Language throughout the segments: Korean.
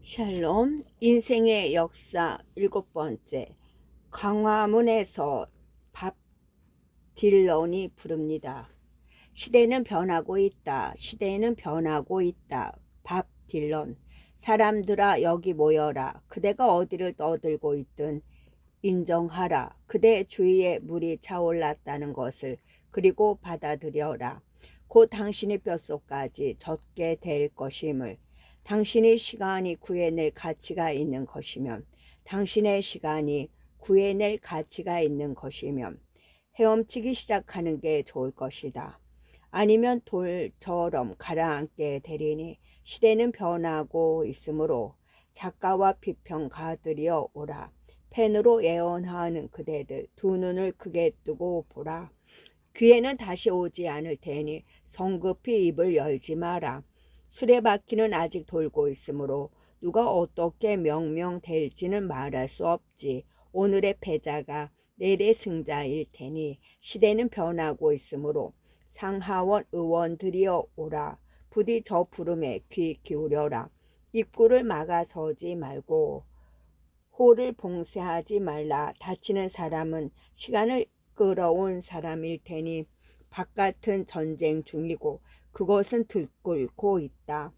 샬롬, 인생의 역사 7번째. 광화문에서 밥 딜런이 부릅니다. 시대는 변하고 있다. 시대는 변하고 있다. 밥 딜런. 사람들아 여기 모여라. 그대가 어디를 떠들고 있든 인정하라. 그대 주위에 물이 차올랐다는 것을. 그리고 받아들여라. 곧 당신의 뼛속까지 젖게 될 것임을. 당신의 시간이 구해낼 가치가 있는 것이면, 당신의 시간이 구해낼 가치가 있는 것이면 헤엄치기 시작하는 게 좋을 것이다. 아니면 돌처럼 가라앉게 되리니 시대는 변하고 있으므로 작가와 비평가들이여 오라. 펜으로 예언하는 그대들 두 눈을 크게 뜨고 보라. 기회는 다시 오지 않을 테니 성급히 입을 열지 마라. 수레바퀴는 아직 돌고 있으므로 누가 어떻게 명명될지는 말할 수 없지. 오늘의 패자가 내일의 승자일 테니 시대는 변하고 있으므로 상하원 의원들이여 오라. 부디 저 부름에 귀 기울여라. 입구를 막아서지 말고 홀을 봉쇄하지 말라. 다치는 사람은 시간을 끌어온 사람일 테니 바깥은 전쟁 중이고 그것은 들끓고 있다.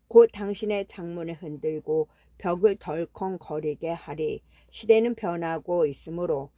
곧 당신의 창문을 흔들고 벽을 덜컹거리게 하리. 시대는 변하고 있으므로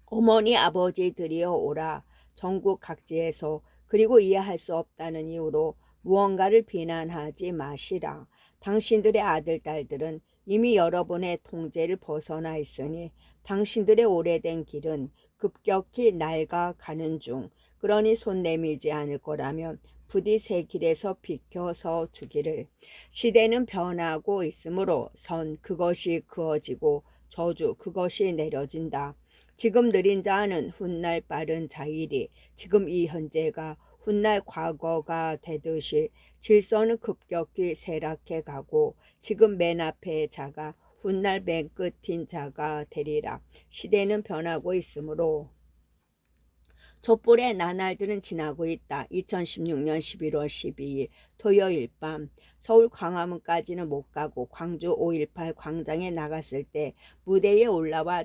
어머니 아버지들이여 오라. 전국 각지에서 그리고 이해할 수 없다는 이유로 무언가를 비난하지 마시라. 당신들의 아들 딸들은 이미 여러분의 통제를 벗어나 있으니 당신들의 오래된 길은 급격히 낡아가는 중. 그러니 손 내밀지 않을 거라면 부디 새 길에서 비켜서 주기를. 시대는 변하고 있으므로 선 그것이 그어지고 저주 그것이 내려진다. 지금 느린 자는 훗날 빠른 자이리. 지금 이 현재가 훗날 과거가 되듯이 질서는 급격히 쇠락해 가고 지금 맨 앞의 자가 훗날 맨 끝인 자가 되리라. 시대는 변하고 있으므로 촛불의 나날들은 지나고 있다. 2016년 11월 12일 토요일 밤 서울 광화문까지는 못 가고 광주 5.18 광장에 나갔을 때 무대에 올라와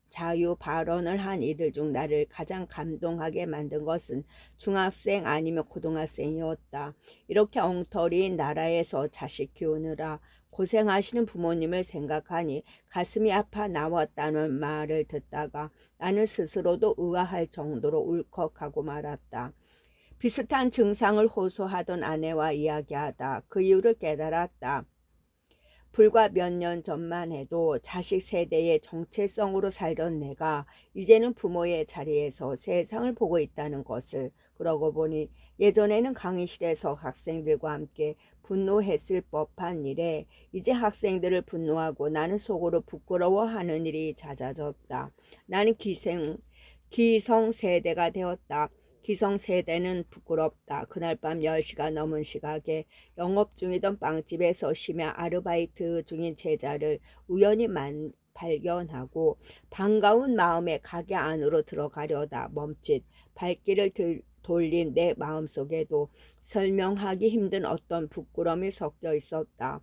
자유 발언을 한 이들 중 나를 가장 감동하게 만든 것은 중학생 아니면 고등학생이었다. 이렇게 엉터리인 나라에서 자식 키우느라 고생하시는 부모님을 생각하니 가슴이 아파 나왔다는 말을 듣다가 나는 스스로도 의아할 정도로 울컥하고 말았다. 비슷한 증상을 호소하던 아내와 이야기하다 그 이유를 깨달았다. 불과 몇 년 전만 해도 자식 세대의 정체성으로 살던 내가 이제는 부모의 자리에서 세상을 보고 있다는 것을. 그러고 보니 예전에는 강의실에서 학생들과 함께 분노했을 법한 일에 이제 학생들을 분노하고 나는 속으로 부끄러워하는 일이 잦아졌다. 나는 기성세대가 되었다. 기성세대는 부끄럽다. 그날 밤 10시가 넘은 시각에 영업 중이던 빵집에서 쉬며 아르바이트 중인 제자를 우연히 발견하고 반가운 마음에 가게 안으로 들어가려다 멈칫 발길을 돌린 내 마음속에도 설명하기 힘든 어떤 부끄러움이 섞여 있었다.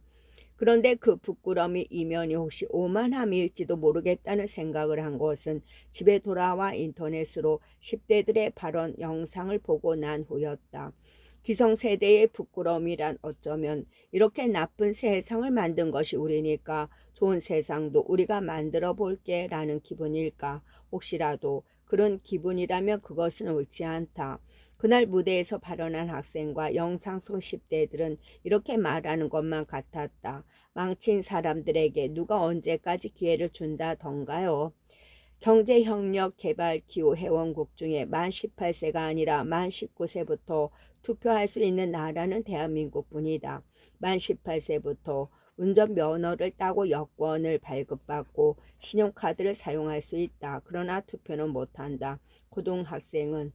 그런데 그 부끄러움이 이면이 혹시 오만함일지도 모르겠다는 생각을 한 것은 집에 돌아와 인터넷으로 10대들의 발언 영상을 보고 난 후였다. 기성세대의 부끄러움이란 어쩌면 이렇게 나쁜 세상을 만든 것이 우리니까 좋은 세상도 우리가 만들어 볼게 라는 기분일까. 혹시라도 그런 기분이라면 그것은 옳지 않다. 그날 무대에서 발언한 학생과 영상 속 10대들은 이렇게 말하는 것만 같았다. 망친 사람들에게 누가 언제까지 기회를 준다던가요. 경제협력개발기후회원국 중에 만 18세가 아니라 만 19세부터 투표할 수 있는 나라는 대한민국뿐이다. 만 18세부터 운전면허를 따고 여권을 발급받고 신용카드를 사용할 수 있다. 그러나 투표는 못한다. 고등학생은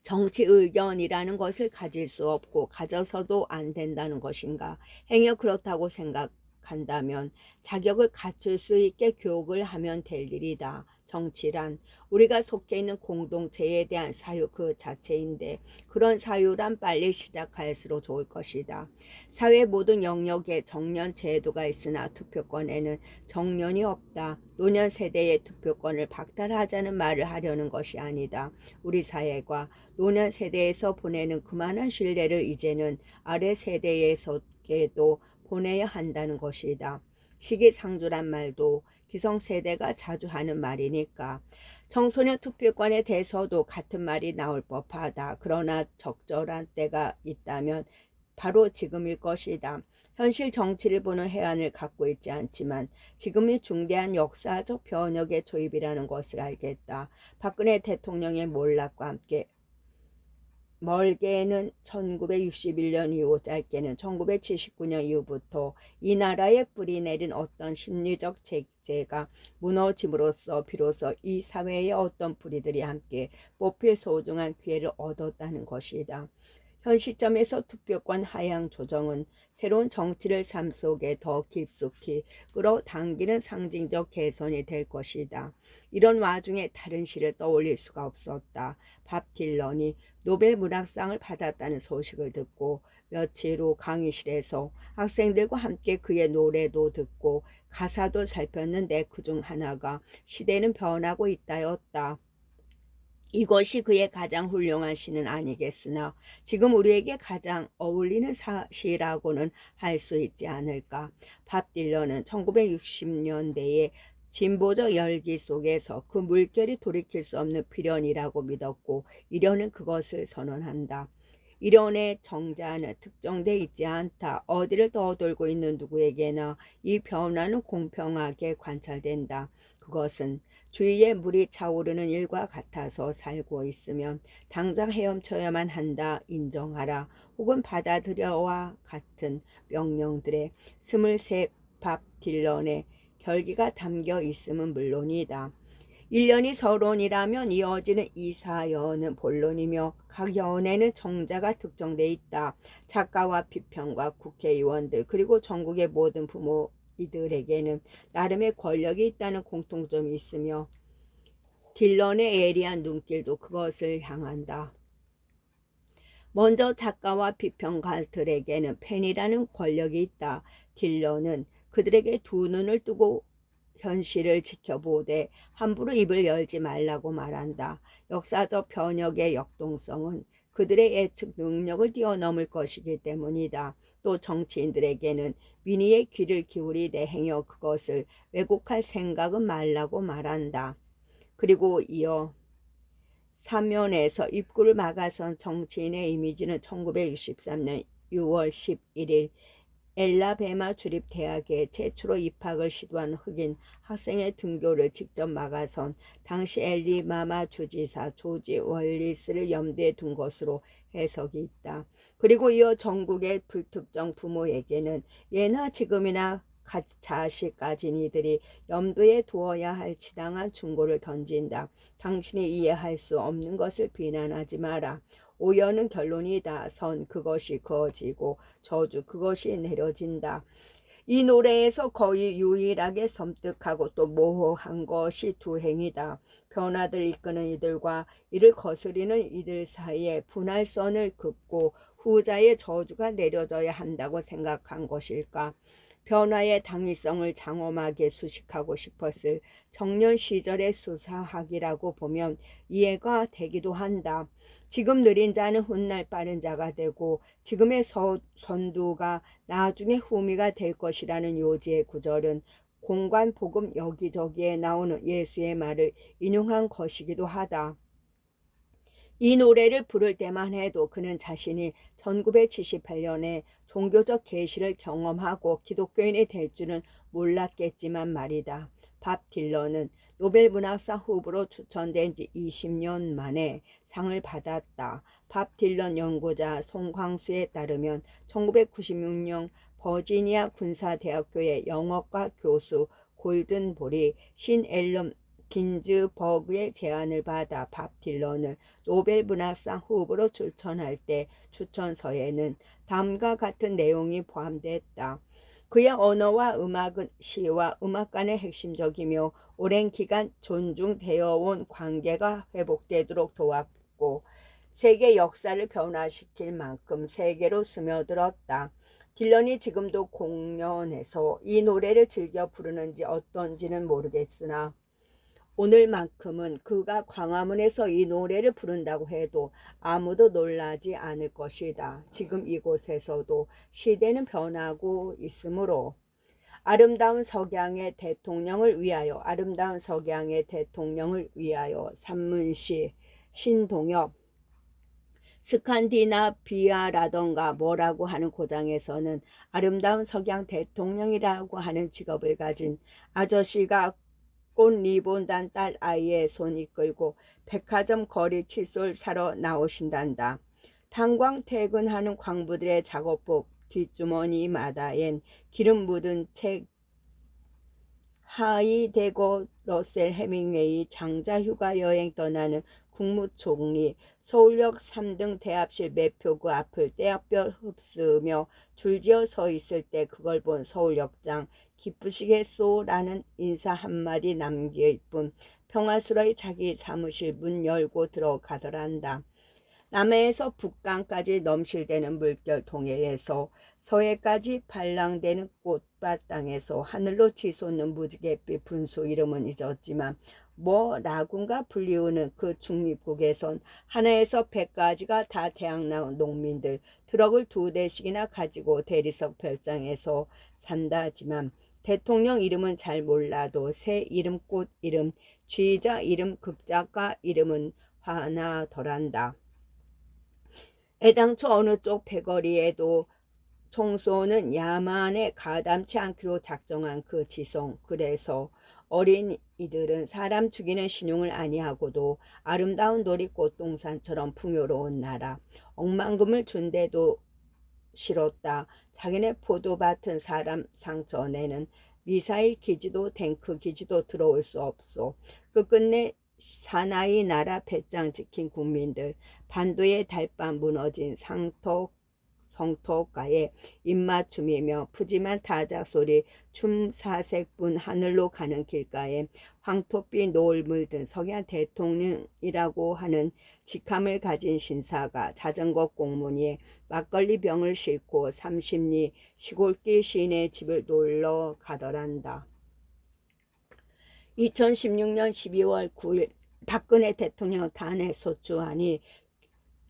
정치 의견이라는 것을 가질 수 없고 가져서도 안 된다는 것인가. 행여 그렇다고 생각한다면 자격을 갖출 수 있게 교육을 하면 될 일이다. 정치란 우리가 속해 있는 공동체에 대한 사유 그 자체인데 그런 사유란 빨리 시작할수록 좋을 것이다. 사회 모든 영역에 정년 제도가 있으나 투표권에는 정년이 없다. 노년 세대의 투표권을 박탈하자는 말을 하려는 것이 아니다. 우리 사회가 노년 세대에서 보내는 그만한 신뢰를 이제는 아래 세대에서도 보내야 한다는 것이다. 시기상조란 말도 기성세대가 자주 하는 말이니까. 청소년 투표권에 대해서도 같은 말이 나올 법하다. 그러나 적절한 때가 있다면 바로 지금일 것이다. 현실 정치를 보는 해안을 갖고 있지 않지만 지금이 중대한 역사적 변혁의 조입이라는 것을 알겠다. 박근혜 대통령의 몰락과 함께 멀게는 1961년 이후 짧게는 1979년 이후부터 이 나라에 뿌리 내린 어떤 심리적 제재가 무너짐으로써 비로소 이 사회의 어떤 뿌리들이 함께 뽑힐 소중한 기회를 얻었다는 것이다. 현 시점에서 투표권 하향 조정은 새로운 정치를 삶 속에 더 깊숙이 끌어당기는 상징적 개선이 될 것이다. 이런 와중에 다른 시를 떠올릴 수가 없었다. 밥 딜런이 노벨 문학상을 받았다는 소식을 듣고 며칠 후 강의실에서 학생들과 함께 그의 노래도 듣고 가사도 살폈는데 그중 하나가 시대는 변하고 있다였다. 이것이 그의 가장 훌륭한 시는 아니겠으나 지금 우리에게 가장 어울리는 시라고는 할 수 있지 않을까. 밥 딜런은 1960년대의 진보적 열기 속에서 그 물결이 돌이킬 수 없는 필연이라고 믿었고 이련은 그것을 선언한다. 이론의 정자는 특정돼 있지 않다. 어디를 떠돌고 있는 누구에게나 이 변화는 공평하게 관찰된다. 그것은 주위에 물이 차오르는 일과 같아서 살고 있으면 당장 헤엄쳐야만 한다 인정하라 혹은 받아들여와 같은 명령들의 23 밥 딜런의 결기가 담겨 있음은 물론이다. 1년이 서론이라면 이어지는 이사연은 본론이며 각 연에는 정자가 특정돼 있다. 작가와 비평가, 국회의원들 그리고 전국의 모든 부모 이들에게는 나름의 권력이 있다는 공통점이 있으며 딜런의 예리한 눈길도 그것을 향한다. 먼저 작가와 비평가들에게는 팬이라는 권력이 있다. 딜런은 그들에게 두 눈을 뜨고 현실을 지켜보되 함부로 입을 열지 말라고 말한다. 역사적 변혁의 역동성은 그들의 예측 능력을 뛰어넘을 것이기 때문이다. 또 정치인들에게는 민의의 귀를 기울이되 행여 그것을 왜곡할 생각은 말라고 말한다. 그리고 이어 사면에서 입구를 막아선 정치인의 이미지는 1963년 6월 11일 엘라베마 주립대학에 최초로 입학을 시도한 흑인 학생의 등교를 직접 막아선 당시 엘리마마 주지사 조지 월리스를 염두에 둔 것으로 해석이 있다. 그리고 이어 전국의 불특정 부모에게는 예나 지금이나 자식 가진 이들이 염두에 두어야 할 지당한 충고를 던진다. 당신이 이해할 수 없는 것을 비난하지 마라. 오연은 결론이다. 선 그것이 그어지고 저주 그것이 내려진다. 이 노래에서 거의 유일하게 섬뜩하고 또 모호한 것이 두 행이다. 변화들 이끄는 이들과 이를 거스리는 이들 사이에 분할선을 긋고 후자의 저주가 내려져야 한다고 생각한 것일까. 변화의 당위성을 장엄하게 수식하고 싶었을 청년 시절의 수사학이라고 보면 이해가 되기도 한다. 지금 느린 자는 훗날 빠른 자가 되고 지금의 선두가 나중에 후미가 될 것이라는 요지의 구절은 공관복음 여기저기에 나오는 예수의 말을 인용한 것이기도 하다. 이 노래를 부를 때만 해도 그는 자신이 1978년에 종교적 계시를 경험하고 기독교인이 될 줄은 몰랐겠지만 말이다. 밥 딜런은 노벨 문학상 후보로 추천된 지 20년 만에 상을 받았다. 밥 딜런 연구자 송광수에 따르면 1996년 버지니아 군사대학교의 영어과 교수 골든볼이 신 앨런 긴즈버그의 제안을 받아 밥 딜런을 노벨 문학상 후보로 추천할 때 추천서에는 다음과 같은 내용이 포함됐다. 그의 언어와 음악은 시와 음악간의 핵심적이며 오랜 기간 존중되어 온 관계가 회복되도록 도왔고 세계 역사를 변화시킬 만큼 세계로 스며들었다. 딜런이 지금도 공연에서 이 노래를 즐겨 부르는지 어떤지는 모르겠으나 오늘만큼은 그가 광화문에서 이 노래를 부른다고 해도 아무도 놀라지 않을 것이다. 지금 이곳에서도 시대는 변하고 있으므로 아름다운 석양의 대통령을 위하여, 아름다운 석양의 대통령을 위하여. 산문시 신동엽. 스칸디나비아라던가 뭐라고 하는 고장에서는 아름다운 석양 대통령이라고 하는 직업을 가진 아저씨가 꽃 리본 단 딸 아이의 손 이끌고 백화점 거리 칫솔 사러 나오신단다. 탄광 퇴근하는 광부들의 작업복 뒷주머니마다엔 기름 묻은 책 하이데거 러셀 해밍웨이 장자 휴가 여행 떠나는 국무총리 서울역 3등 대합실 매표 그 앞을 떼약볕 흡수며 줄지어 서 있을 때 그걸 본 서울역장 기쁘시겠소 라는 인사 한마디 남길 뿐 평화스러이 자기 사무실 문 열고 들어가더란다. 남해에서 북강까지 넘실대는 물결 동해에서 서해까지 발랑대는 꽃밭 땅에서 하늘로 치솟는 무지갯빛 분수 이름은 잊었지만 뭐 라군가 불리우는 그 중립국에선 하나에서 100가지가 다 대학 나온 농민들 트럭을 2대씩이나 가지고 대리석 별장에서 산다지만 대통령 이름은 잘 몰라도 새 이름, 꽃 이름, 쥐자 이름, 극작가 이름은 화나더란다. 애당초 어느 쪽 패거리에도 총소는 야만에 가담치 않기로 작정한 그 지성. 그래서 어린이들은 사람 죽이는 신용을 아니하고도 아름다운 놀이꽃동산처럼 풍요로운 나라 억만금을 준대도 싫었다. 자기네 포도밭은 사람 상처내는 미사일 기지도 탱크 기지도 들어올 수 없소. 끝끝내 사나이 나라 배짱 지킨 국민들 반도의 달밤 무너진 성토가에 입맞춤이며 푸짐한 타자소리 춤사색분 하늘로 가는 길가에 황토빛 노을 물든 석양 대통령이라고 하는 직함을 가진 신사가 자전거 꽁무니에 막걸리 병을 싣고 30리 시골길 시인의 집을 놀러 가더란다. 2016년 12월 9일 박근혜 대통령 탄핵 소추안이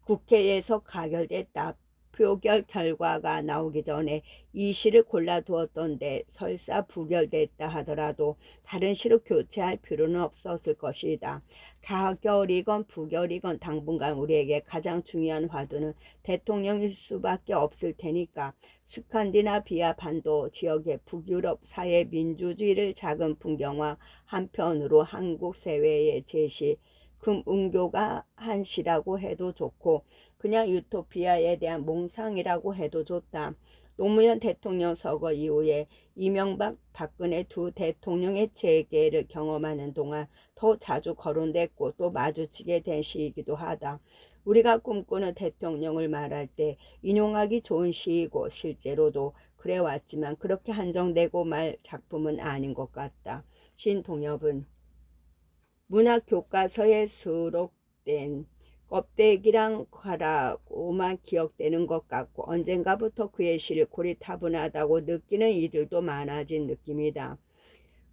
국회에서 가결됐다. 표결 결과가 나오기 전에 이 시를 골라두었던데 설사 부결됐다 하더라도 다른 시로 교체할 필요는 없었을 것이다. 가결이건 부결이건 당분간 우리에게 가장 중요한 화두는 대통령일 수밖에 없을 테니까 스칸디나비아 반도 지역의 북유럽 사회 민주주의를 작은 풍경화 한편으로 한국 사회의 제시 금은교가 한 시라고 해도 좋고 그냥 유토피아에 대한 몽상이라고 해도 좋다. 노무현 대통령 서거 이후에 이명박 박근혜 두 대통령의 재계를 경험하는 동안 더 자주 거론됐고 또 마주치게 된 시이기도 하다. 우리가 꿈꾸는 대통령을 말할 때 인용하기 좋은 시이고 실제로도 그래왔지만 그렇게 한정되고 말 작품은 아닌 것 같다. 신동엽은 문학교과서에 수록된 껍데기랑 가라고만 기억되는 것 같고 언젠가부터 그의 시를 고리타분하다고 느끼는 이들도 많아진 느낌이다.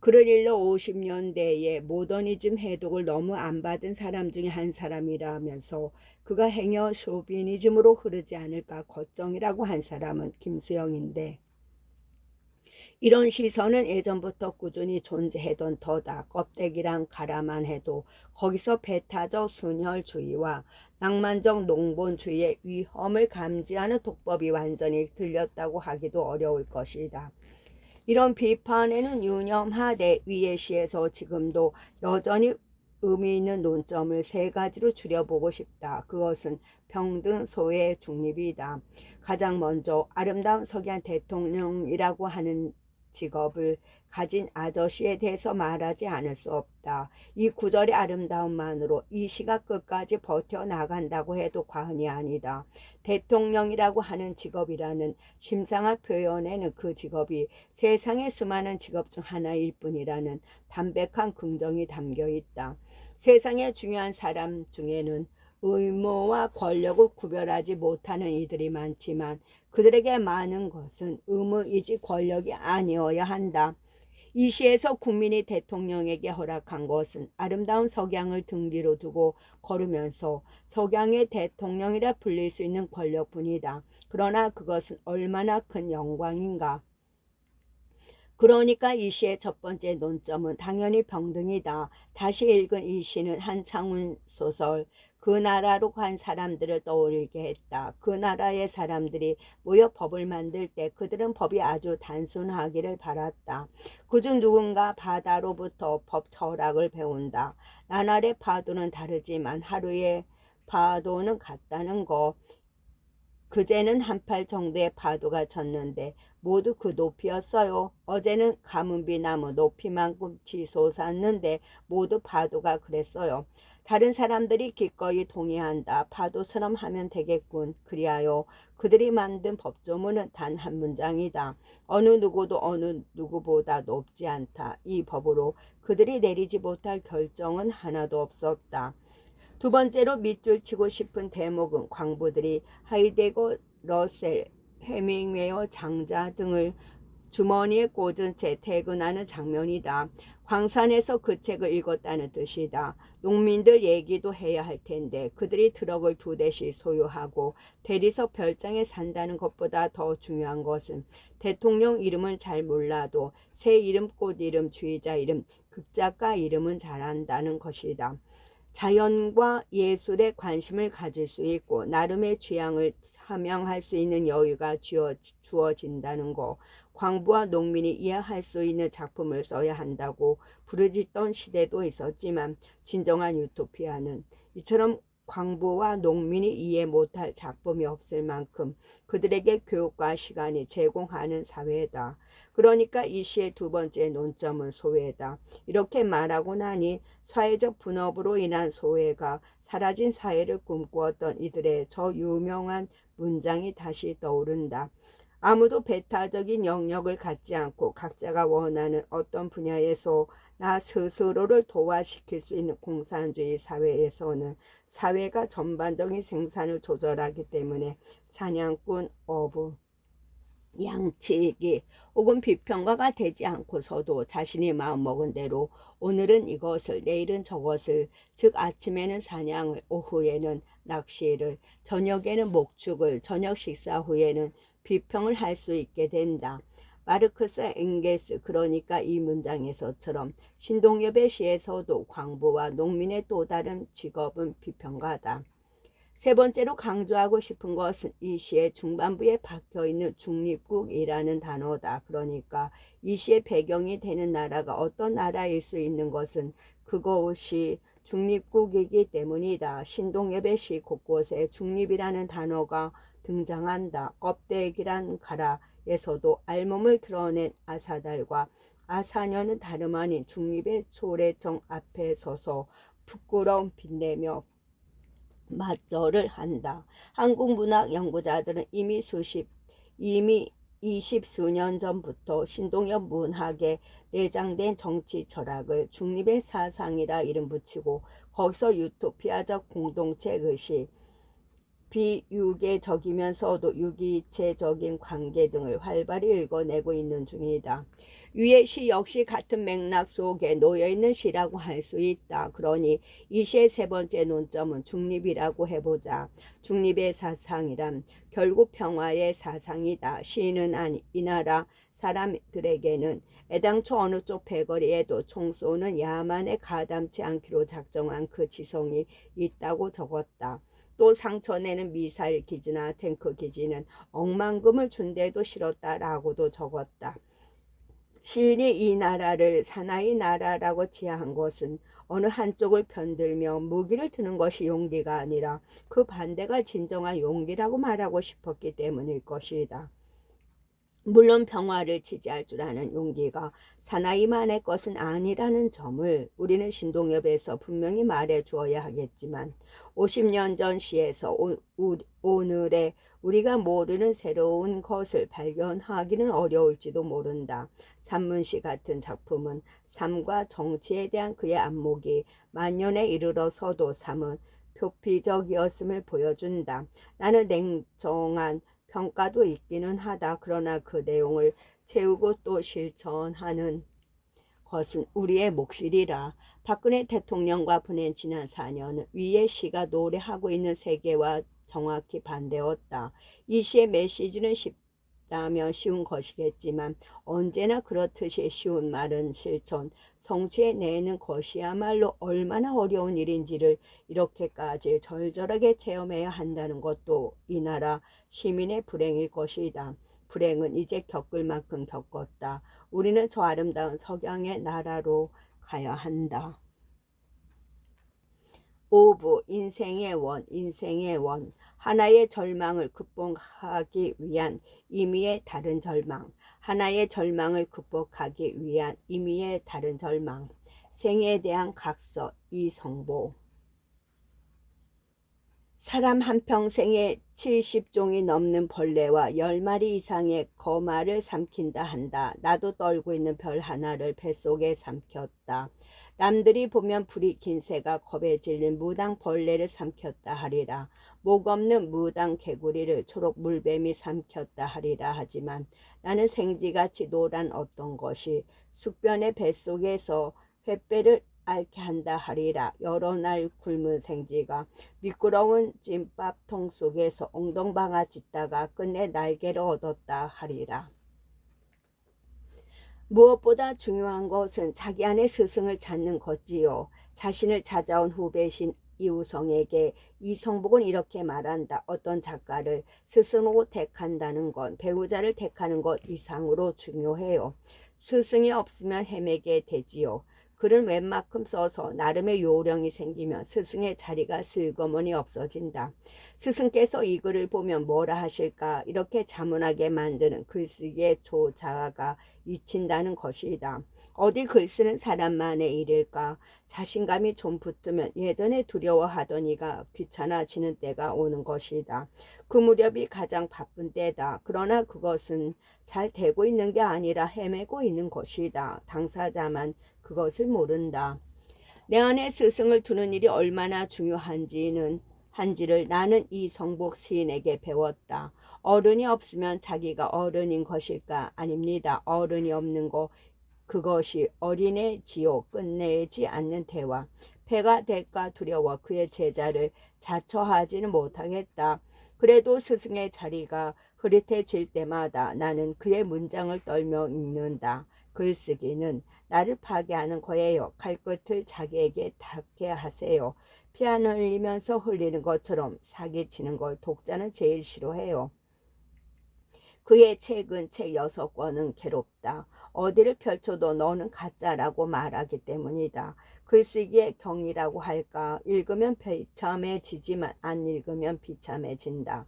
그럴 일로 50년대에 모더니즘 해독을 너무 안 받은 사람 중에 한 사람이라면서 그가 행여 쇼비니즘으로 흐르지 않을까 걱정이라고 한 사람은 김수영인데 이런 시선은 예전부터 꾸준히 존재하던 터다. 껍데기랑 가라만 해도 거기서 배타적 순혈주의와 낭만적 농본주의의 위험을 감지하는 독법이 완전히 들렸다고 하기도 어려울 것이다. 이런 비판에는 유념하되 위의 시에서 지금도 여전히 의미 있는 논점을 3가지로 줄여보고 싶다. 그것은 평등, 소외, 중립이다. 가장 먼저 아름다운 석양 대통령이라고 하는 직업을 가진 아저씨에 대해서 말하지 않을 수 없다. 이 구절의 아름다움만으로 이 시가 끝까지 버텨나간다고 해도 과언이 아니다. 대통령이라고 하는 직업이라는 심상한 표현에는 그 직업이 세상의 수많은 직업 중 하나일 뿐이라는 담백한 긍정이 담겨 있다. 세상에 중요한 사람 중에는 의무와 권력을 구별하지 못하는 이들이 많지만 그들에게 많은 것은 의무이지 권력이 아니어야 한다. 이 시에서 국민이 대통령에게 허락한 것은 아름다운 석양을 등 뒤로 두고 걸으면서 석양의 대통령이라 불릴 수 있는 권력뿐이다. 그러나 그것은 얼마나 큰 영광인가. 그러니까 이 시의 첫 번째 논점은 당연히 병등이다. 다시 읽은 이 시는 한창훈 소설 그 나라로 간 사람들을 떠올리게 했다. 그 나라의 사람들이 모여 법을 만들 때 그들은 법이 아주 단순하기를 바랐다. 그중 누군가 바다로부터 법 철학을 배운다. 나날의 파도는 다르지만 하루의 파도는 같다는 거. 그제는 한 팔 정도의 파도가 쳤는데 모두 그 높이였어요. 어제는 가문비 나무 높이만큼 치솟았는데 모두 파도가 그랬어요. 다른 사람들이 기꺼이 동의한다. 파도처럼 하면 되겠군. 그리하여 그들이 만든 법조문은 단 한 문장이다. 어느 누구도 어느 누구보다 높지 않다. 이 법으로 그들이 내리지 못할 결정은 하나도 없었다. 두 번째로 밑줄 치고 싶은 대목은 광부들이 하이데거, 러셀, 헤밍웨어, 장자 등을 주머니에 꽂은 채 퇴근하는 장면이다. 광산에서 그 책을 읽었다는 뜻이다. 농민들 얘기도 해야 할 텐데 그들이 트럭을 2대씩 소유하고 대리석 별장에 산다는 것보다 더 중요한 것은 대통령 이름은 잘 몰라도 새 이름, 꽃 이름, 주의자 이름, 극작가 이름은 잘 안다는 것이다. 자연과 예술에 관심을 가질 수 있고 나름의 취향을 함양할 수 있는 여유가 주어진다는 거. 광부와 농민이 이해할 수 있는 작품을 써야 한다고 부르짖던 시대도 있었지만 진정한 유토피아는 이처럼 광부와 농민이 이해 못할 작품이 없을 만큼 그들에게 교육과 시간이 제공하는 사회다. 그러니까 이 시의 두 번째 논점은 소외다. 이렇게 말하고 나니 사회적 분업으로 인한 소외가 사라진 사회를 꿈꾸었던 이들의 저 유명한 문장이 다시 떠오른다. 아무도 배타적인 영역을 갖지 않고 각자가 원하는 어떤 분야에서 나 스스로를 도화시킬 수 있는 공산주의 사회에서는 사회가 전반적인 생산을 조절하기 때문에 사냥꾼, 어부, 양치기 혹은 비평가가 되지 않고서도 자신이 마음먹은 대로 오늘은 이것을 내일은 저것을 즉 아침에는 사냥을 오후에는 낚시를 저녁에는 목축을 저녁 식사 후에는 비평을 할 수 있게 된다. 마르크스 엥겔스 그러니까 이 문장에서처럼 신동엽의 시에서도 광부와 농민의 또 다른 직업은 비평가다. 세 번째로 강조하고 싶은 것은 이 시의 중반부에 박혀있는 중립국이라는 단어다. 그러니까 이 시의 배경이 되는 나라가 어떤 나라일 수 있는 것은 그것이 중립국이기 때문이다. 신동엽의 시 곳곳에 중립이라는 단어가 등장한다. 껍데기란 가라에서도 알몸을 드러낸 아사달과 아사녀는 다름 아닌 중립의 초래정 앞에 서서 부끄러움 빛내며 맞절을 한다. 한국 문학 연구자들은 이미 20수년 전부터 신동엽 문학에 내장된 정치 철학을 중립의 사상이라 이름 붙이고 거기서 유토피아적 공동체 의식, 비유계적이면서도 유기체적인 관계 등을 활발히 읽어내고 있는 중이다. 위의 시 역시 같은 맥락 속에 놓여있는 시라고 할 수 있다. 그러니 이 시의 세 번째 논점은 중립이라고 해보자. 중립의 사상이란 결국 평화의 사상이다. 시인은 이 나라 사람들에게는 애당초 어느 쪽 패거리에도 총 쏘는 야만에 가담치 않기로 작정한 그 지성이 있다고 적었다. 또 상천에는 미사일 기지나 탱크 기지는 억만금을 준대도 싫었다라고도 적었다. 시인이 이 나라를 사나이 나라라고 지어한 것은 어느 한쪽을 편들며 무기를 드는 것이 용기가 아니라 그 반대가 진정한 용기라고 말하고 싶었기 때문일 것이다. 물론 평화를 지지할 줄 아는 용기가 사나이만의 것은 아니라는 점을 우리는 신동엽에서 분명히 말해 주어야 하겠지만 50년 전 시에서 오늘의 우리가 모르는 새로운 것을 발견하기는 어려울지도 모른다. 산문시 같은 작품은 삶과 정치에 대한 그의 안목이 만년에 이르러서도 삶은 표피적이었음을 보여준다. 나는 냉정한 평가도 있기는 하다. 그러나 그 내용을 채우고 또 실천하는 것은 우리의 몫이리라. 박근혜 대통령과 보낸 지난 4년은 위의 시가 노래하고 있는 세계와 정확히 반대였다. 이 시의 메시지는 쉽다면 쉬운 것이겠지만 언제나 그렇듯이 쉬운 말은 실천, 성취해 내는 것이야말로 얼마나 어려운 일인지를 이렇게까지 절절하게 체험해야 한다는 것도 이 나라 시민의 불행일 것이다. 불행은 이제 겪을 만큼 겪었다. 우리는 저 아름다운 석양의 나라로 가야 한다. 5부 인생의 원 하나의 절망을 극복하기 위한 임의의 다른 절망 하나의 절망을 극복하기 위한 임의의 다른 절망 생에 대한 각서 이성보 사람 한평생에 70종이 넘는 벌레와 10마리 이상의 거마를 삼킨다 한다. 나도 떨고 있는 별 하나를 뱃속에 삼켰다. 남들이 보면 불이 긴 새가 겁에 질린 무당 벌레를 삼켰다 하리라. 목 없는 무당 개구리를 초록 물뱀이 삼켰다 하리라. 하지만 나는 생쥐같이 노란 어떤 것이 숙변의 뱃속에서 횃배를 앓게 한다 하리라. 여러 날 굶은 생쥐가 미끄러운 찐밥통 속에서 엉덩방아 짖다가 끝내 날개를 얻었다 하리라. 무엇보다 중요한 것은 자기 안에 스승을 찾는 것지요. 자신을 찾아온 후배신 이우성에게 이성복은 이렇게 말한다. 어떤 작가를 스승으로 택한다는 건 배우자를 택하는 것 이상으로 중요해요. 스승이 없으면 헤매게 되지요. 글을 웬만큼 써서 나름의 요령이 생기면 스승의 자리가 슬그머니 없어진다. 스승께서 이 글을 보면 뭐라 하실까 이렇게 자문하게 만드는 글쓰기의 조자가 잊힌다는 것이다. 어디 글쓰는 사람만의 일일까? 자신감이 좀 붙으면 예전에 두려워하던 이가 귀찮아지는 때가 오는 것이다. 그 무렵이 가장 바쁜 때다. 그러나 그것은 잘 되고 있는 게 아니라 헤매고 있는 것이다. 당사자만 그것을 모른다. 내 안에 스승을 두는 일이 얼마나 중요한지를 나는 이성복 시인에게 배웠다. 어른이 없으면 자기가 어른인 것일까? 아닙니다. 어른이 없는 거 그것이 어린애지요. 끝내지 않는 대화. 패가 될까 두려워 그의 제자를 자처하지는 못하겠다. 그래도 스승의 자리가 흐릿해질 때마다 나는 그의 문장을 떨며 읽는다. 글쓰기는 나를 파괴하는 거예요. 칼끝을 자기에게 닿게 하세요. 피 안 흘리면서 흘리는 것처럼 사기치는 걸 독자는 제일 싫어해요. 그의 책은 책 6권은 괴롭다. 어디를 펼쳐도 너는 가짜라고 말하기 때문이다. 글쓰기의 경이라고 할까? 읽으면 비참해지지만 안 읽으면 비참해진다.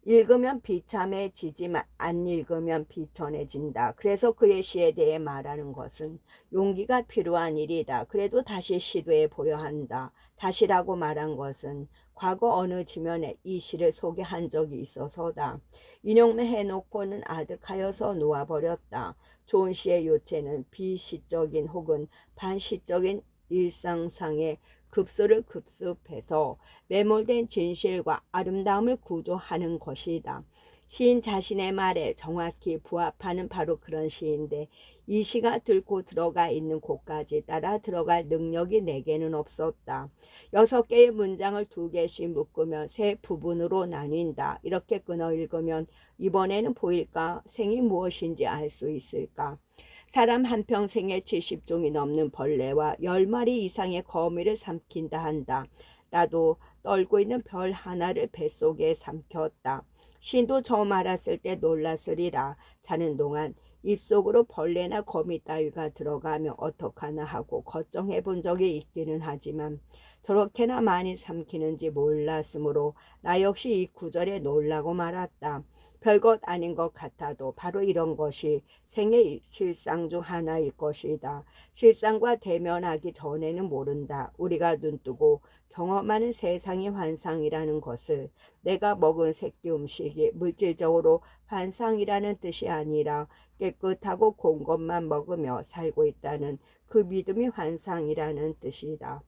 읽으면 비참해지지만 안 읽으면 비천해진다. 그래서 그의 시에 대해 말하는 것은 용기가 필요한 일이다. 그래도 다시 시도해 보려 한다. 다시라고 말한 것은 과거 어느 지면에 이 시를 소개한 적이 있어서다. 인용만 해놓고는 아득하여서 놓아버렸다. 좋은 시의 요체는 비시적인 혹은 반시적인 일상상의 급소를 급습해서 매몰된 진실과 아름다움을 구조하는 것이다. 시인 자신의 말에 정확히 부합하는 바로 그런 시인데 이 시가 뚫고 들어가 있는 곳까지 따라 들어갈 능력이 내게는 없었다. 6개의 문장을 2개씩 묶으면 3부분으로 나뉜다. 이렇게 끊어 읽으면 이번에는 보일까? 생이 무엇인지 알 수 있을까? 사람 한평생에 70종이 넘는 벌레와 10마리 이상의 거미를 삼킨다 한다. 나도 떨고 있는 별 하나를 뱃속에 삼켰다. 신도 처음 알았을 때 놀랐으리라. 자는 동안 입속으로 벌레나 거미 따위가 들어가면 어떡하나 하고 걱정해 본 적이 있기는 하지만 저렇게나 많이 삼키는지 몰랐으므로 나 역시 이 구절에 놀라고 말았다. 별것 아닌 것 같아도 바로 이런 것이 생의 실상 중 하나일 것이다. 실상과 대면하기 전에는 모른다. 우리가 눈뜨고 경험하는 세상이 환상이라는 것을. 내가 먹은 새끼 음식이 물질적으로 환상이라는 뜻이 아니라 깨끗하고 고운 것만 먹으며 살고 있다는 그 믿음이 환상이라는 뜻이다.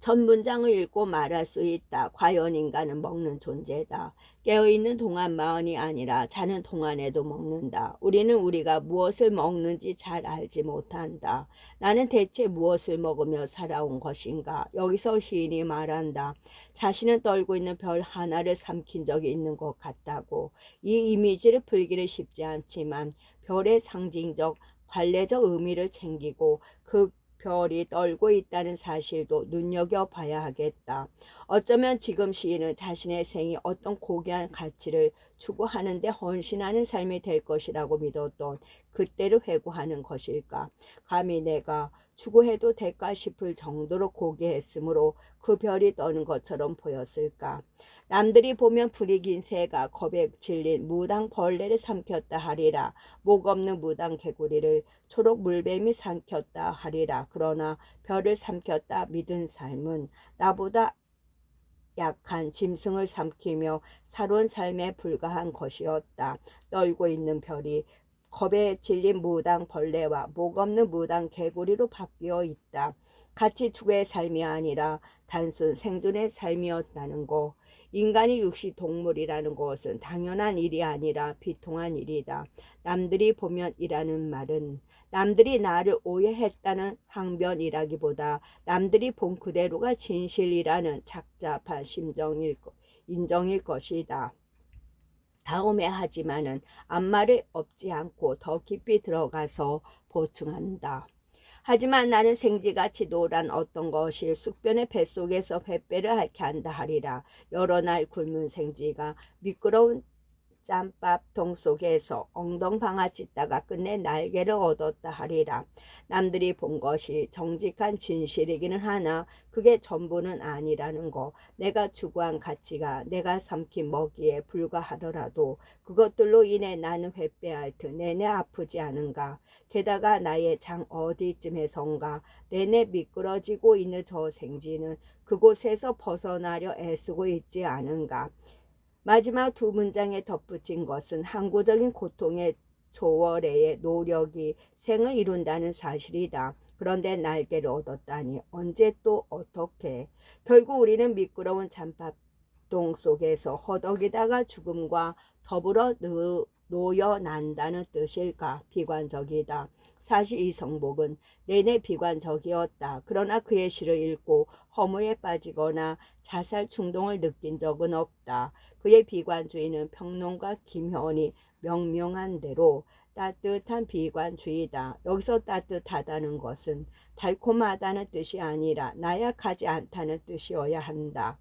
전 문장을 읽고 말할 수 있다. 과연 인간은 먹는 존재다. 깨어있는 동안만이 아니라 자는 동안에도 먹는다. 우리는 우리가 무엇을 먹는지 잘 알지 못한다. 나는 대체 무엇을 먹으며 살아온 것인가? 여기서 시인이 말한다. 자신은 떨고 있는 별 하나를 삼킨 적이 있는 것 같다고. 이 이미지를 풀기는 쉽지 않지만 별의 상징적 관례적 의미를 챙기고 그 별이 떨고 있다는 사실도 눈여겨봐야 하겠다. 어쩌면 지금 시인은 자신의 생이 어떤 고귀한 가치를 추구하는 데 헌신하는 삶이 될 것이라고 믿었던 그때를 회고하는 것일까. 감히 내가 추구해도 될까 싶을 정도로 고귀했으므로 그 별이 떠는 것처럼 보였을까. 남들이 보면 불이 긴 새가 겁에 질린 무당 벌레를 삼켰다 하리라. 목 없는 무당 개구리를 초록 물뱀이 삼켰다 하리라. 그러나 별을 삼켰다 믿은 삶은 나보다 약한 짐승을 삼키며 살아온 삶에 불과한 것이었다. 떨고 있는 별이 겁에 질린 무당 벌레와 목 없는 무당 개구리로 바뀌어 있다. 같이 추구의 삶이 아니라 단순 생존의 삶이었다는 거. 인간이 육시 동물이라는 것은 당연한 일이 아니라 비통한 일이다. 남들이 보면 이라는 말은 남들이 나를 오해했다는 항변이라기보다 남들이 본 그대로가 진실이라는 착잡한 인정일 것이다. 다음에 하지만은 앞말을 엎지 않고 더 깊이 들어가서 보충한다. 하지만 나는 생쥐같이 노란 어떤 것이 숙변의 뱃속에서 횃배를 앓게 한다 하리라. 여러 날 굶은 생쥐가 미끄러운 짬밥통 속에서 엉덩방아 찢다가 끝내 날개를 얻었다 하리라. 남들이 본 것이 정직한 진실이기는 하나 그게 전부는 아니라는 거. 내가 추구한 가치가 내가 삼킨 먹이에 불과하더라도 그것들로 인해 나는 횃배할 듯 내내 아프지 않은가. 게다가 나의 장 어디쯤에선가 내내 미끄러지고 있는 저 생쥐는 그곳에서 벗어나려 애쓰고 있지 않은가. 마지막 두 문장에 덧붙인 것은 항구적인 고통의 조월의 노력이 생을 이룬다는 사실이다. 그런데 날개를 얻었다니 언제 또 어떻게. 결국 우리는 미끄러운 잠밥동 속에서 허덕이다가 죽음과 더불어 놓여난다는 뜻일까. 비관적이다. 사실 이 성복은 내내 비관적이었다. 그러나 그의 시를 읽고 허무에 빠지거나 자살 충동을 느낀 적은 없다. 그의 비관주의는 평론가 김현이 명명한 대로 따뜻한 비관주의다. 여기서 따뜻하다는 것은 달콤하다는 뜻이 아니라 나약하지 않다는 뜻이어야 한다.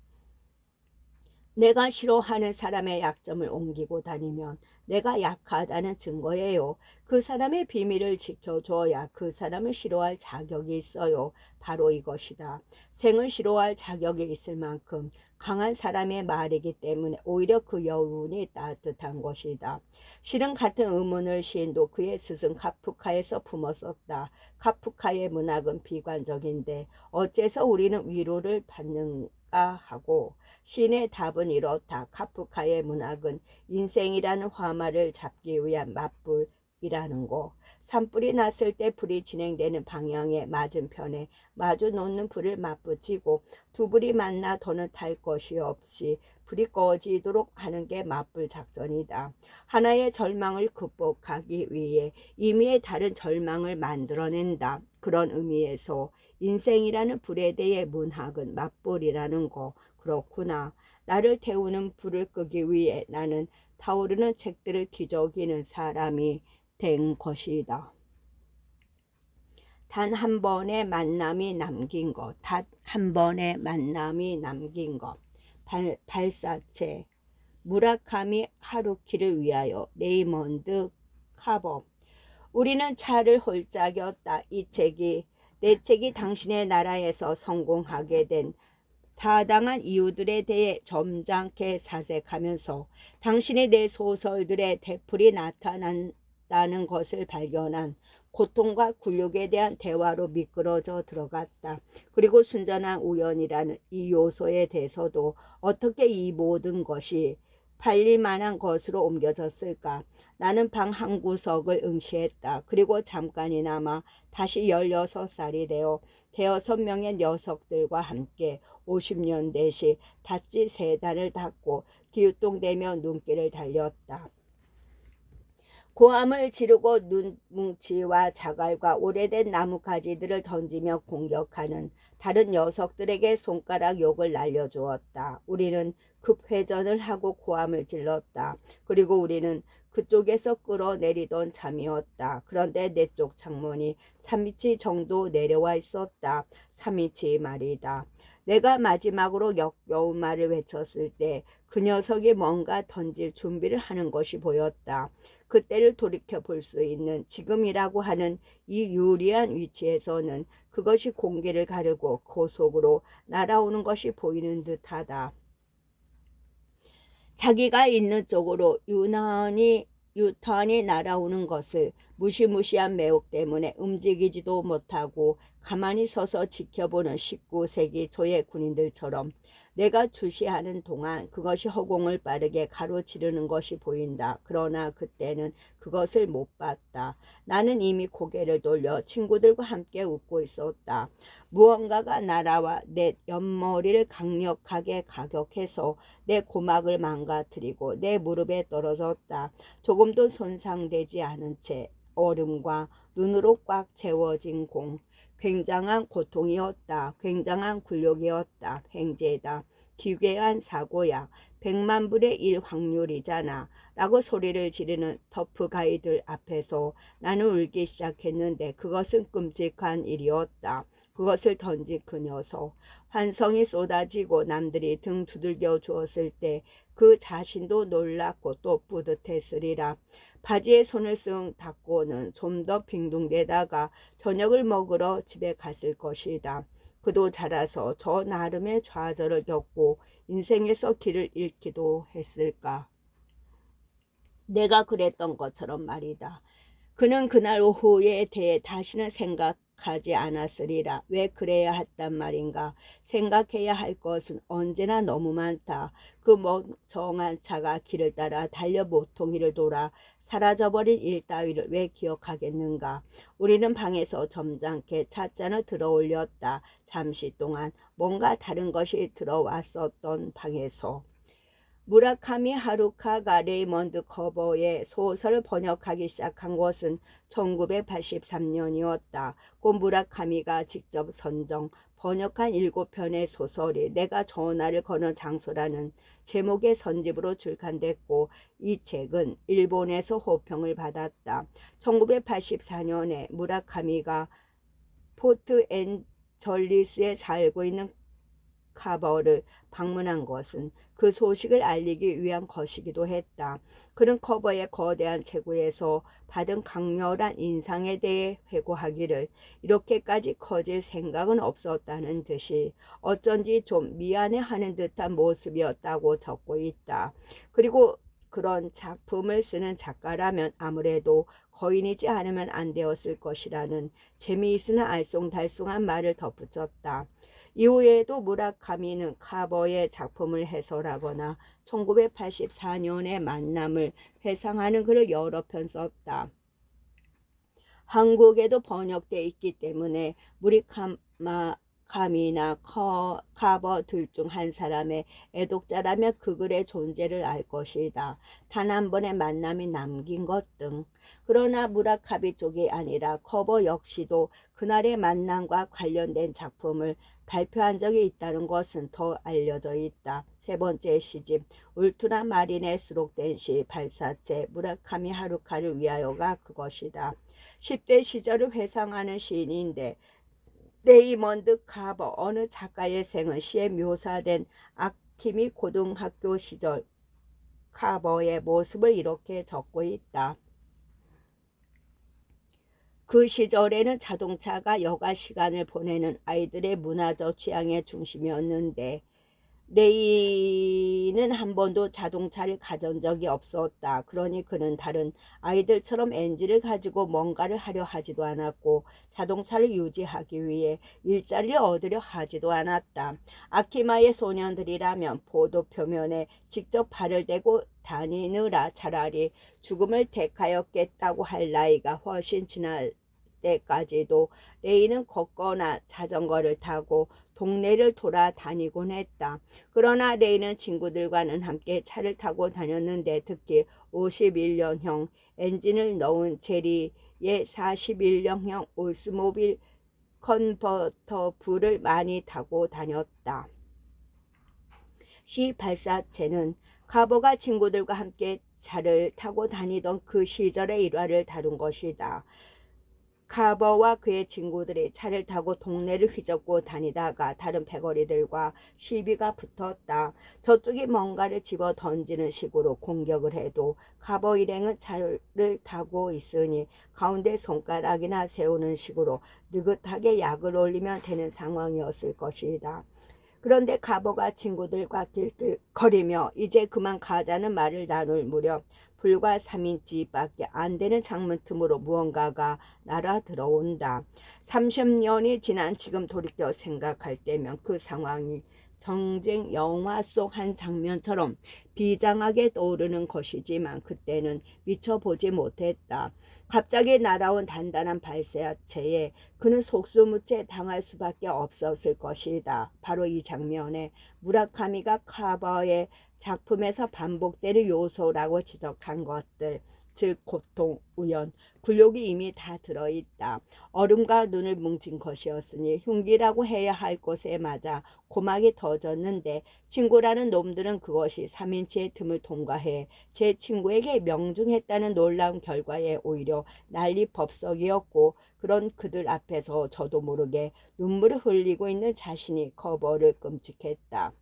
내가 싫어하는 사람의 약점을 옮기고 다니면 내가 약하다는 증거예요. 그 사람의 비밀을 지켜줘야 그 사람을 싫어할 자격이 있어요. 바로 이것이다. 생을 싫어할 자격이 있을 만큼 강한 사람의 말이기 때문에 오히려 그 여운이 따뜻한 것이다. 실은 같은 의문을 시인도 그의 스승 카프카에서 품었었다. 카프카의 문학은 비관적인데 어째서 우리는 위로를 받는가 하고 시인의 답은 이렇다. 카프카의 문학은 인생이라는 화마를 잡기 위한 맞불이라는 거. 산불이 났을 때 불이 진행되는 방향에 맞은편에 마주 놓는 불을 맞붙이고 두 불이 만나 더는 탈 것이 없이 불이 꺼지도록 하는 게 맞불 작전이다. 하나의 절망을 극복하기 위해 임의의 다른 절망을 만들어낸다. 그런 의미에서 인생이라는 불에 대해 문학은 맞불이라는 거. 그렇구나. 나를 태우는 불을 끄기 위해 나는 타오르는 책들을 기저귀는 사람이 된 것이다. 단 한 번의 만남이 남긴 것. 단 한 번의 만남이 남긴 것. 발사체. 무라카미 하루키를 위하여. 레이먼드 카버. 우리는 차를 홀짝였다. 이 책이 내 책이 당신의 나라에서 성공하게 된 타당한 이유들에 대해 점잖게 사색하면서 당신의 내 소설들의 대풀이 나타난다는 것을 발견한 고통과 굴욕에 대한 대화로 미끄러져 들어갔다. 그리고 순전한 우연이라는 이 요소에 대해서도 어떻게 이 모든 것이 팔릴 만한 것으로 옮겨졌을까? 나는 방 한 구석을 응시했다. 그리고 잠깐이나마 다시 16살이 되어 대여섯 명의 녀석들과 함께 50년대시 닷지 세 달을 닫고 기우뚱대며 눈길을 달렸다. 고함을 지르고 눈뭉치와 자갈과 오래된 나뭇가지들을 던지며 공격하는 다른 녀석들에게 손가락 욕을 날려주었다. 우리는 급회전을 하고 고함을 질렀다. 그리고 우리는 그쪽에서 끌어내리던 잠이었다. 그런데 내 쪽 창문이 3미치 정도 내려와 있었다. 3미치 말이다. 내가 마지막으로 역겨운 말을 외쳤을 때 그 녀석이 뭔가 던질 준비를 하는 것이 보였다. 그때를 돌이켜 볼 수 있는 지금이라고 하는 이 유리한 위치에서는 그것이 공기를 가르고 고속으로 날아오는 것이 보이는 듯하다. 자기가 있는 쪽으로 유턴이 날아오는 것을 무시무시한 매혹 때문에 움직이지도 못하고 가만히 서서 지켜보는 19세기 초의 군인들처럼 내가 주시하는 동안 그것이 허공을 빠르게 가로지르는 것이 보인다. 그러나 그때는 그것을 못 봤다. 나는 이미 고개를 돌려 친구들과 함께 웃고 있었다. 무언가가 날아와 내 옆머리를 강력하게 가격해서 내 고막을 망가뜨리고 내 무릎에 떨어졌다. 조금도 손상되지 않은 채 얼음과 눈으로 꽉 채워진 공. 굉장한 고통이었다. 굉장한 굴욕이었다. 횡재다. 기괴한 사고야. 100만 분의 1 확률이잖아. 라고 소리를 지르는 터프가이들 앞에서 나는 울기 시작했는데 그것은 끔찍한 일이었다. 그것을 던진 그 녀석. 환성이 쏟아지고 남들이 등 두들겨 주었을 때 그 자신도 놀랐고 또 뿌듯했으리라. 바지에 손을 쓱 닦고는 좀 더 빙둥대다가 저녁을 먹으러 집에 갔을 것이다. 그도 자라서 저 나름의 좌절을 겪고 인생에서 길을 잃기도 했을까. 내가 그랬던 것처럼 말이다. 그는 그날 오후에 대해 다시는 생각하지 않았으리라. 왜 그래야 했단 말인가. 생각해야 할 것은 언제나 너무 많다. 그 멍청한 차가 길을 따라 달려 모퉁이를 돌아 사라져버린 일 따위를 왜 기억하겠는가. 우리는 방에서 점잖게 찻잔을 들어올렸다. 잠시 동안 뭔가 다른 것이 들어왔었던 방에서. 무라카미 하루카가 레이먼드 커버의 소설을 번역하기 시작한 것은 1983년이었다. 곧 무라카미가 직접 선정, 번역한 7편의 소설이 내가 전화를 거는 장소라는 제목의 선집으로 출간됐고 이 책은 일본에서 호평을 받았다. 1984년에 무라카미가 포트 앤절리스에 살고 있는 카버를 방문한 것은 그 소식을 알리기 위한 것이기도 했다. 그는 커버의 거대한 체구에서 받은 강렬한 인상에 대해 회고하기를 이렇게까지 커질 생각은 없었다는 듯이 어쩐지 좀 미안해하는 듯한 모습이었다고 적고 있다. 그리고 그런 작품을 쓰는 작가라면 아무래도 거인이지 않으면 안 되었을 것이라는 재미있으나 알쏭달쏭한 말을 덧붙였다. 이후에도 무라카미는 카버의 작품을 해설하거나 1984년의 만남을 회상하는 글을 여러 편 썼다. 한국에도 번역돼 있기 때문에 무라카미나 카버 둘 중 한 사람의 애독자라면 그 글의 존재를 알 것이다. 단 한 번의 만남이 남긴 것 등. 그러나 무라카미 쪽이 아니라 커버 역시도 그날의 만남과 관련된 작품을 발표한 적이 있다는 것은 더 알려져 있다. 세 번째 시집 울트라 마린에 수록된 시 발사체 무라카미 하루카를 위하여가 그것이다. 10대 시절을 회상하는 시인인데 레이먼드 카버 어느 작가의 생은 시에 묘사된 아키미 고등학교 시절 카버의 모습을 이렇게 적고 있다. 그 시절에는 자동차가 여가 시간을 보내는 아이들의 문화적 취향의 중심이었는데 레이는 한 번도 자동차를 가진 적이 없었다. 그러니 그는 다른 아이들처럼 엔진을 가지고 뭔가를 하려 하지도 않았고 자동차를 유지하기 위해 일자리를 얻으려 하지도 않았다. 아키마의 소년들이라면 보도 표면에 직접 발을 대고 다니느라 차라리 죽음을 택하였겠다고 할 나이가 훨씬 지날 때까지도 레이는 걷거나 자전거를 타고 동네를 돌아다니곤 했다. 그러나 레이는 친구들과는 함께 차를 타고 다녔는데 특히 51년형 엔진을 넣은 제리의 41년형 올스모빌 컨버터블을 많이 타고 다녔다. 시 발사체는 카버가 친구들과 함께 차를 타고 다니던 그 시절의 일화를 다룬 것이다. 카버와 그의 친구들이 차를 타고 동네를 휘젓고 다니다가 다른 패거리들과 시비가 붙었다. 저쪽이 뭔가를 집어 던지는 식으로 공격을 해도 카버 일행은 차를 타고 있으니 가운데 손가락이나 세우는 식으로 느긋하게 약을 올리면 되는 상황이었을 것이다. 그런데 카버가 친구들과 길길거리며 이제 그만 가자는 말을 나눌 무렵 불과 3인치밖에 안 되는 창문 틈으로 무언가가 날아 들어온다. 30년이 지난 지금 돌이켜 생각할 때면 그 상황이 전쟁 영화 속 한 장면처럼 비장하게 떠오르는 것이지만 그때는 미처 보지 못했다. 갑자기 날아온 단단한 발사체에 그는 속수무책 당할 수밖에 없었을 것이다. 바로 이 장면에 무라카미가 카버의 작품에서 반복되는 요소라고 지적한 것들, 즉 고통, 우연, 굴욕이 이미 다 들어있다. 얼음과 눈을 뭉친 것이었으니 흉기라고 해야 할 곳에 맞아 고막이 터졌는데 친구라는 놈들은 그것이 3인치의 틈을 통과해 제 친구에게 명중했다는 놀라운 결과에 오히려 난리법석이었고 그런 그들 앞에서 저도 모르게 눈물을 흘리고 있는 자신이 커버를 끔찍했다.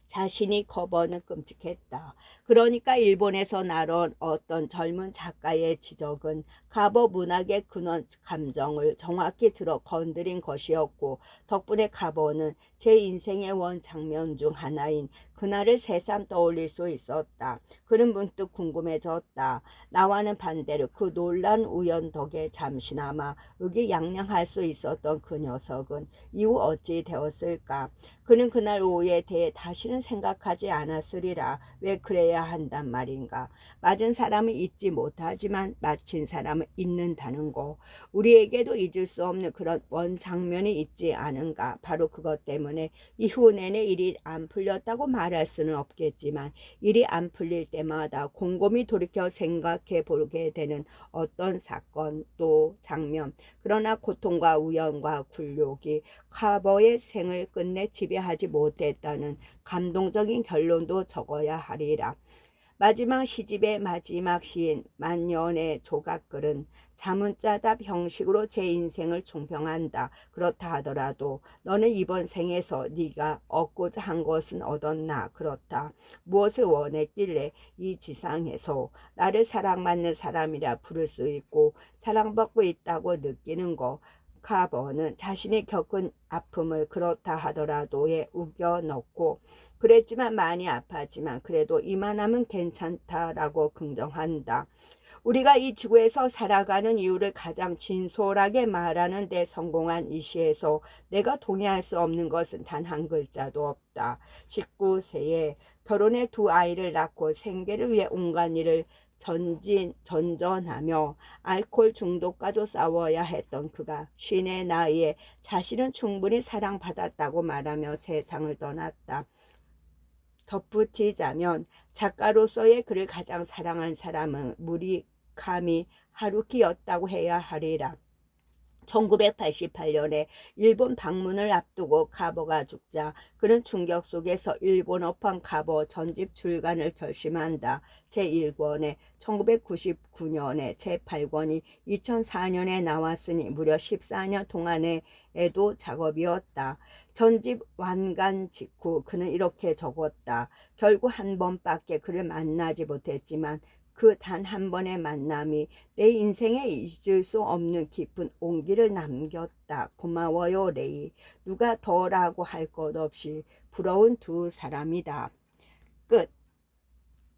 자신이 커버는 끔찍했다. 그러니까 일본에서 나온 어떤 젊은 작가의 지적은 카버 문학의 근원 감정을 정확히 들어 건드린 것이었고 덕분에 카버는 제 인생의 원 장면 중 하나인 그날을 새삼 떠올릴 수 있었다. 그는 문득 궁금해졌다. 나와는 반대로 그 놀란 우연 덕에 잠시나마 의기양양할 수 있었던 그 녀석은 이후 어찌 되었을까. 그는 그날 오후에 대해 다시는 생각하지 않았으리라. 왜 그래야 한단 말인가. 맞은 사람은 잊지 못하지만 마친 사람은 잊는다는 거. 우리에게도 잊을 수 없는 그런 원장면이 있지 않은가. 바로 그것 때문에 이후 내내 일이 안 풀렸다고 말할 수는 없겠지만 일이 안 풀릴 때마다 곰곰이 돌이켜 생각해 보게 되는 어떤 사건 또 장면, 그러나 고통과 우연과 굴욕이 카버의 생을 끝내 지배하지 못했다는 감동적인 결론도 적어야 하리라. 마지막 시집의 마지막 시인 만년의 조각글은 자문자답 형식으로 제 인생을 총평한다. 그렇다 하더라도 너는 이번 생에서 네가 얻고자 한 것은 얻었나? 그렇다. 무엇을 원했길래 이 지상에서 나를 사랑받는 사람이라 부를 수 있고 사랑받고 있다고 느끼는 거. 카버는 자신이 겪은 아픔을 그렇다 하더라도에 우겨 넣고 그랬지만 많이 아팠지만 그래도 이만하면 괜찮다라고 긍정한다. 우리가 이 지구에서 살아가는 이유를 가장 진솔하게 말하는 데 성공한 이 시에서 내가 동의할 수 없는 것은 단 한 글자도 없다. 19세에 결혼해 두 아이를 낳고 생계를 위해 온갖 일을 전전하며 알코올 중독과도 싸워야 했던 그가 쉰의 나이에 자신은 충분히 사랑받았다고 말하며 세상을 떠났다. 덧붙이자면 작가로서의 그를 가장 사랑한 사람은 무리카미 하루키였다고 해야 하리라. 1988년에 일본 방문을 앞두고 카버가 죽자 그는 충격 속에서 일본어판 카버 전집 출간을 결심한다. 제1권에 1999년에 제8권이 2004년에 나왔으니 무려 14년 동안의 애도 작업이었다. 전집 완간 직후 그는 이렇게 적었다. 결국 한 번밖에 그를 만나지 못했지만 그 단 한 번의 만남이 내 인생에 잊을 수 없는 깊은 온기를 남겼다. 고마워요, 레이. 누가 더라고 할 것 없이 부러운 두 사람이다. 끝.